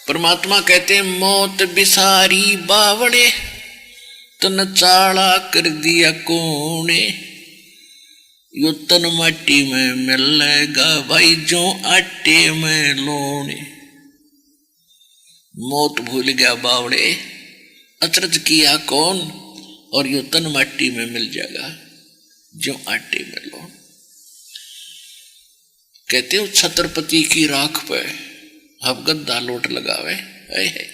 परमात्मा कहते हैं मौत बिसारी बावड़े तन चाला कर दिया कोने, यो तन माटी में मिलेगा भाई जो आटे में लोने। मौत भूल गया बावड़े, अचरज किया कौन, और यो तन माटी में मिल जाएगा जो आटे में लोन। कहते हो छत्रपति की राख पे अब गद्दा लोट लगावे है।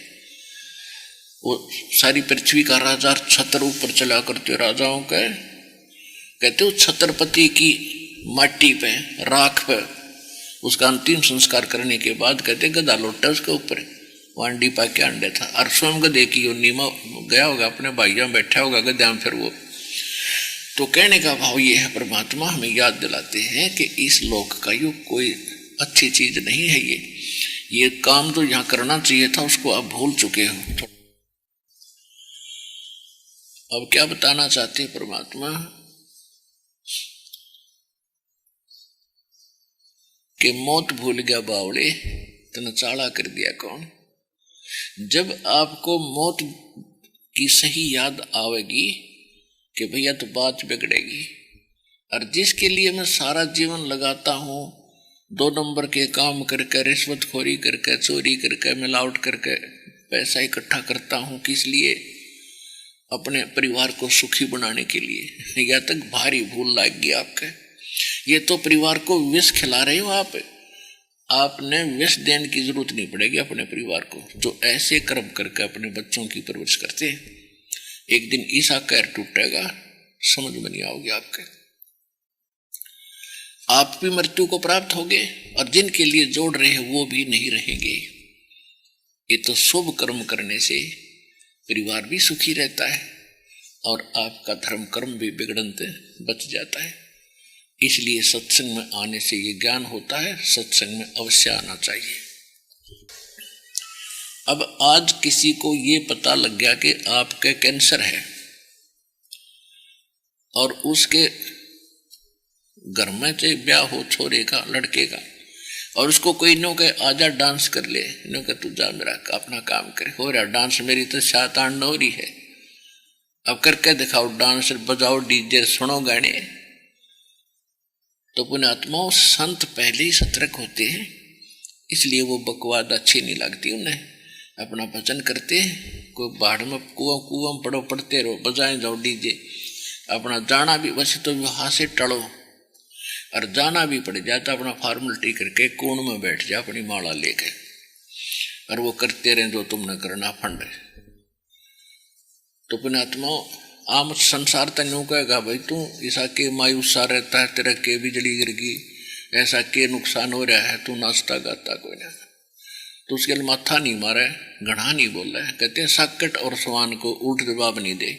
वो सारी पृथ्वी का राजा छत्र ऊपर चला करते राजाओं के। कहते हो छत्रपति की माटी पे राख पे उसका अंतिम संस्कार करने के बाद कहते गदा लोटा उसके ऊपर वांडी पा के अंडे था, और स्वयं गधे की यो नीमा गया होगा अपने भाइयों बैठा होगा गद्या में। फिर वो तो कहने का भाव ये है, परमात्मा हमें याद दिलाते हैं कि इस लोक का युग कोई अच्छी चीज नहीं है। ये काम तो यहाँ करना चाहिए था उसको आप भूल चुके हो। अब क्या बताना चाहते हैं परमात्मा कि मौत भूल गया बावड़े तन चाला कर दिया कौन। जब आपको मौत की सही याद आवेगी कि भैया तो बात बिगड़ेगी, और जिसके लिए मैं सारा जीवन लगाता हूं, 2 नंबर के काम करके, रिश्वतखोरी करके, चोरी करके, मिलावट करके पैसा इकट्ठा करता हूं, किस लिए? अपने परिवार को सुखी बनाने के लिए। या तक भारी भूल लग गई आपके। ये तो परिवार को विष खिला रहे हो आप। आपने विष देने की जरूरत नहीं पड़ेगी अपने परिवार को, जो ऐसे कर्म करके अपने बच्चों की परवरिश करते हैं। एक दिन ईसा कैर टूटेगा, समझ में नहीं आओगे आपके। आप भी मृत्यु को प्राप्त होगे, और जिनके लिए जोड़ रहे हैं वो भी नहीं रहेंगे। ये तो शुभ कर्म करने से परिवार भी सुखी रहता है, और आपका धर्म कर्म भी बिगड़न से बच जाता है। इसलिए सत्संग में आने से ये ज्ञान होता है, सत्संग में अवश्य आना चाहिए। अब आज किसी को ये पता लग गया कि आपके कैंसर है, और उसके घर में से ब्याह हो छोरे का, लड़के का, और उसको कोई नो के आजा डांस कर ले, नो के तू जा मेरा अपना काम करे, हो रहा डांस, मेरी तो शातान नौरी है, अब करके दिखाओ डांस, बजाओ डीजे, सुनो गाने। तो पुण्यात्माओं संत पहले ही सतर्क होते हैं, इसलिए वो बकवाद अच्छी नहीं लगती उन्हें। अपना भजन करते, कोई बाढ़ में कुआं पड़ो, पड़ते रहो, बजाएं जाओ डीजे। अपना जाना भी वैसे तो वहां से टलो, और जाना भी पड़ जाता अपना फॉर्मेलिटी करके कोण में बैठ जा अपनी माला लेके, और वो करते रहे जो तुमने करना फंड। तो पुण्यात्माओं आम संसार तनु कहेगा भाई तू ऐसा के मायूसा रहता है, तेरा के बिजली गिर गई, ऐसा के नुकसान हो रहा है, तू नाचता गाता कोई ना। तो उसके लिए माथा नहीं मारा है, घड़ा नहीं बोल रहा है। कहते हैं साकट और सवान को उल्ट जवाब नहीं दे।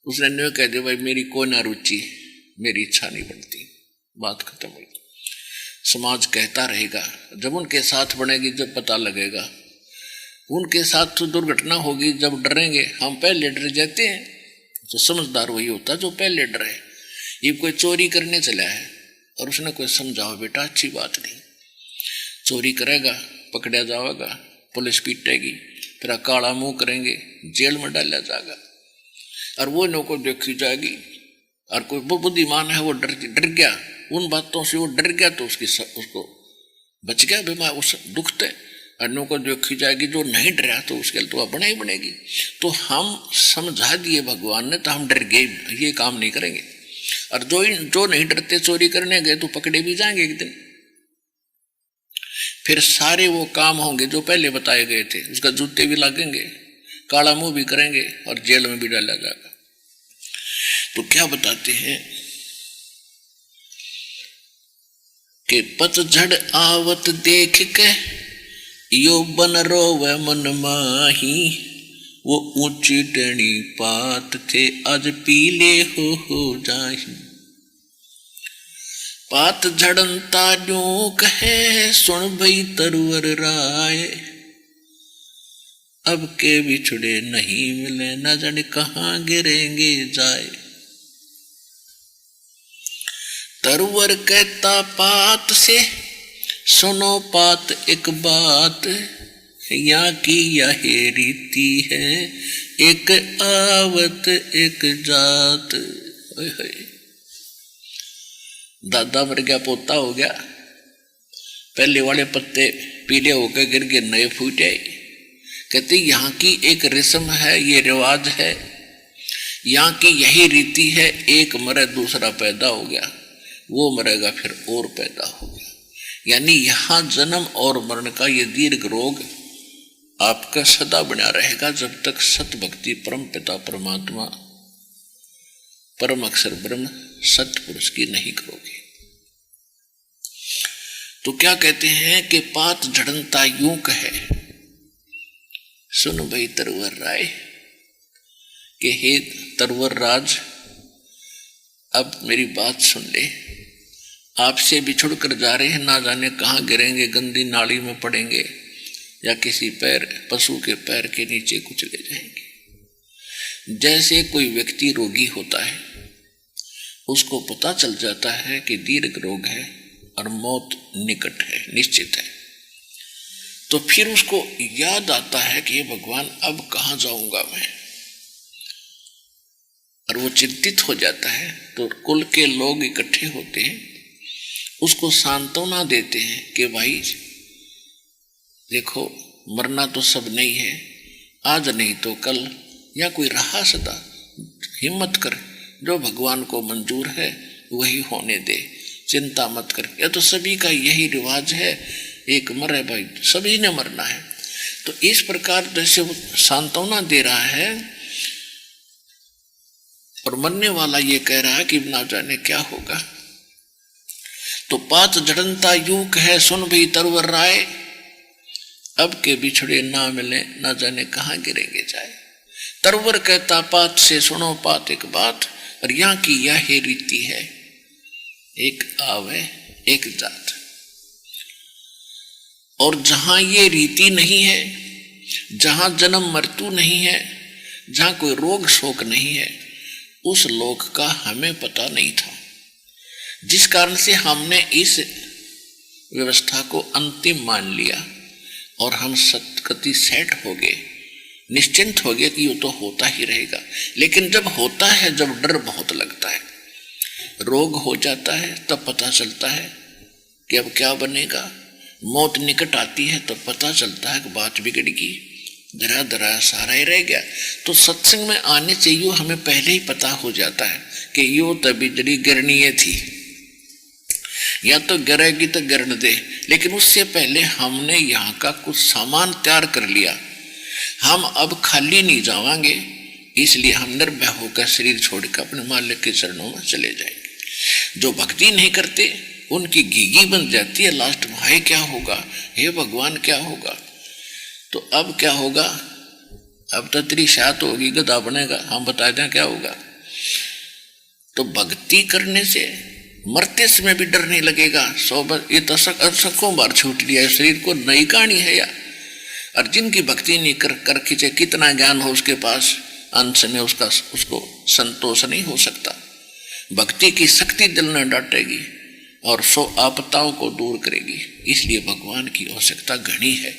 उसने न्यू कह दे भाई मेरी कोई ना रुचि, मेरी इच्छा नहीं बनती, बात खत्म हुई। समाज कहता रहेगा, जब उनके साथ बनेगी जब पता लगेगा। उनके साथ तो दुर्घटना होगी जब डरेंगे, हम पहले डर जाते हैं। तो समझदार वही होता जो पहले डरे। ये कोई चोरी करने चला है और उसने कोई समझाओ बेटा अच्छी बात नहीं, चोरी करेगा पकड़ा जाएगा, पुलिस पीटेगी, फिर काला मुंह करेंगे, जेल में डाला जाएगा, और वो नो को देखी जाएगी। और कोई बुद्धिमान है वो डर गया, उन बातों से वो डर गया, तो उसको बच गया बीमार उस दुख से। अन्यों को देखी जाएगी, जो नहीं डरा तो उसके लिए तो बना ही बनेगी। तो हम समझा दिए भगवान ने, तो हम डर गए, ये काम नहीं करेंगे। और जो नहीं डरते चोरी करने गए तो पकड़े भी जाएंगे एक दिन। फिर सारे वो काम होंगे जो पहले बताए गए थे, उसका जूते भी लगेंगे, काला मुंह भी करेंगे, और जेल में भी डाला जाएगा। तो क्या बताते हैं कि पतझड़ आवत देख के यो बन रोवे मन माही, वो ऊंची टेढ़ी पात थे आज पीले हो जाही। पात झड़नता यूं कहे सुन भई तरवर राय, अब के बिछड़े नहीं मिले न जाने कहाँ गिरेंगे जाए। तरवर कहता पात से सुनो पात एक बात, यहाँ की यह रीति है, एक आवत एक जात। ओए होए, दादा मर गया, पोता हो गया, पहले वाले पत्ते पीले होकर गिर गए, नए फूटे। कहते यहाँ की एक रस्म है, ये रिवाज है, यहाँ की यही रीति है, एक मरे दूसरा पैदा हो गया, वो मरेगा फिर और पैदा हो गया। यानी यहाँ जन्म और मरण का ये दीर्घ रोग आपका सदा बना रहेगा, जब तक सत भक्ति परम पिता परमात्मा परम अक्षर ब्रह्म सत्य पुरुष की नहीं करोगे। तो क्या कहते हैं कि पात झड़नता यूं कहे, सुन भाई तरवर राय, कि हे तरवर राज, अब मेरी बात सुन ले। आपसे बिछुड़ कर जा रहे हैं, ना जाने कहाँ गिरेंगे, गंदी नाली में पड़ेंगे या किसी पैर पशु के पैर के नीचे कुचले जाएंगे। जैसे कोई व्यक्ति रोगी होता है, उसको पता चल जाता है कि दीर्घ रोग है और मौत निकट है, निश्चित है, तो फिर उसको याद आता है कि भगवान अब कहाँ जाऊंगा मैं, और वो चिंतित हो जाता है। तो कुल के लोग इकट्ठे होते हैं, उसको सांत्वना देते हैं कि भाई देखो, मरना तो सब नहीं है, आज नहीं तो कल, या कोई रहा सदा, हिम्मत कर, जो भगवान को मंजूर है वही होने दे, चिंता मत कर। या तो सभी का यही रिवाज है, एक मरे भाई, सभी ने मरना है। तो इस प्रकार जैसे वो सांत्वना दे रहा है और मरने वाला ये कह रहा है कि ना जाने क्या होगा। तो पात झड़नता यूं कहे, सुन भी तरवर राय, अब के बिछड़े ना मिले, ना जाने कहाँ गिरेंगे जाए। तरवर कहता पात से सुनो पात एक बात, और यहाँ की यह रीति है, एक आवे एक जात। और जहां ये रीति नहीं है, जहां जन्म मृत्यु नहीं है, जहां कोई रोग शोक नहीं है, उस लोक का हमें पता नहीं था, जिस कारण से हमने इस व्यवस्था को अंतिम मान लिया और हम सतगति सेट हो गए, निश्चिंत हो गए कि ये तो होता ही रहेगा। लेकिन जब होता है, जब डर बहुत लगता है, रोग हो जाता है, तब पता चलता है कि अब क्या बनेगा। मौत निकट आती है तो पता चलता है कि बात बिगड़ गई, धरा धरा सारा ही रह गया। तो सत्संग में आने से यूं हमें पहले ही पता हो जाता है कि यूं तभी जड़ी गिरनी थी, या तो गिरेगी तो गिरन दे। लेकिन उससे पहले हमने यहाँ का कुछ सामान तैयार कर लिया, हम अब खाली नहीं जावांगे, इसलिए हम निर्भय होकर शरीर छोड़कर अपने मालिक के चरणों में चले जाएंगे। जो भक्ति नहीं करते उनकी घीघी बन जाती है, लास्ट में हाय क्या होगा, हे भगवान क्या होगा। तो अब क्या होगा, अब तो तेरी शायद होगी, गधा बनेगा, हम बता दें क्या होगा। तो भक्ति करने से मरते समय भी डर नहीं लगेगा। ये तो सकों बार छूट लिया है शरीर को, नई कहानी है यार। और जिनकी भक्ति नहीं कर खींचे, कितना ज्ञान हो उसके पास, अंत में उसको संतोष नहीं हो सकता। भक्ति की शक्ति दिल में डांटेगी और सो आपदाओं को दूर करेगी। इसलिए भगवान की आवश्यकता घनी है,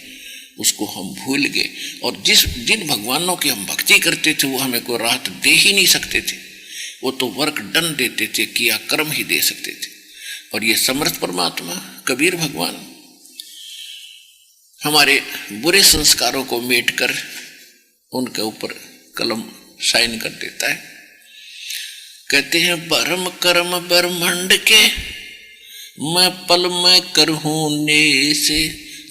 उसको हम भूल गए। और जिन भगवानों की हम भक्ति करते थे वो हमें कोई राहत दे ही नहीं सकते थे, वो तो वर्क डन देते थे, किया कर्म ही दे सकते थे। और ये समर्थ परमात्मा कबीर भगवान हमारे बुरे संस्कारों को मेट कर उनके ऊपर कलम साइन कर देता है। कहते हैं भरम कर्म ब्रह्मांड के मैं पल में करहूं ने से,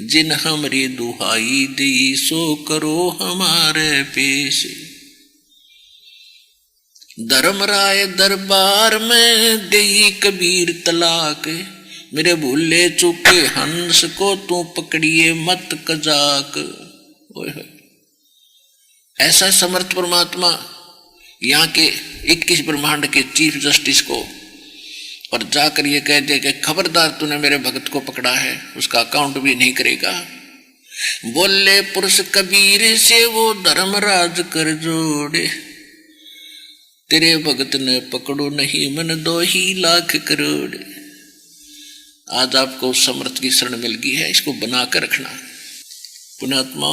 जिन हमरी दुहाई दी सो करो हमारे पेश। धर्मराय दरबार में देही कबीर तलाक, मेरे भूले चुके हंस को तू पकड़िए मत कजाक। ऐसा समर्थ परमात्मा यहाँ के 21 ब्रह्मांड के चीफ जस्टिस को और जाकर ये कह दे कि खबरदार तूने मेरे भगत को पकड़ा है, उसका अकाउंट भी नहीं करेगा। बोले पुरुष कबीर से वो धर्मराज कर जोड़े, तेरे भगत ने पकड़ो नहीं मन 2 ही लाख करोड़। आज आपको समर्थ की शरण मिल गई है, इसको बना कर रखना। पुण्यात्मा,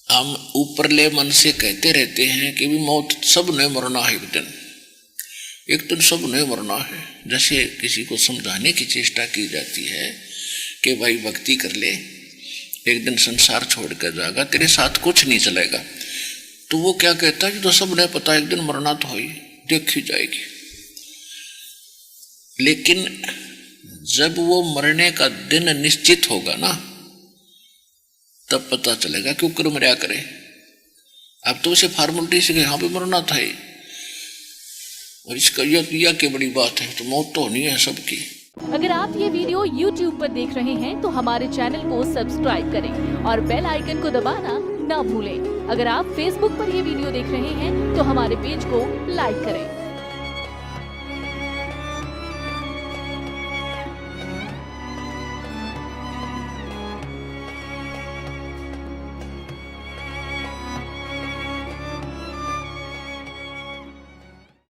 हम ऊपरले मन से कहते रहते हैं कि भी मौत सब ने मरना है, एक दिन सब ने मरना है। जैसे किसी को समझाने की चेष्टा की जाती है कि भाई भक्ति कर ले, एक दिन संसार छोड़ कर जाएगा, तेरे साथ कुछ नहीं चलेगा। तो वो क्या कहता है, तो सब ने पता एक दिन मरना तो ही, देखी जाएगी। लेकिन जब वो मरने का दिन निश्चित होगा ना, तब पता चलेगा क्यों कर मर्या करे। अब तो उसे फॉर्मेलिटी से यहाँ पे मरना था ही, और इसका यह क्या बड़ी बात है, तो मौत तो होनी है सबकी। अगर आप ये वीडियो YouTube पर देख रहे हैं तो हमारे चैनल को सब्सक्राइब करें और बेल आइकन को दबाना ना भूलें। अगर आप Facebook पर ये वीडियो देख रहे हैं तो हमारे पेज को लाइक करें।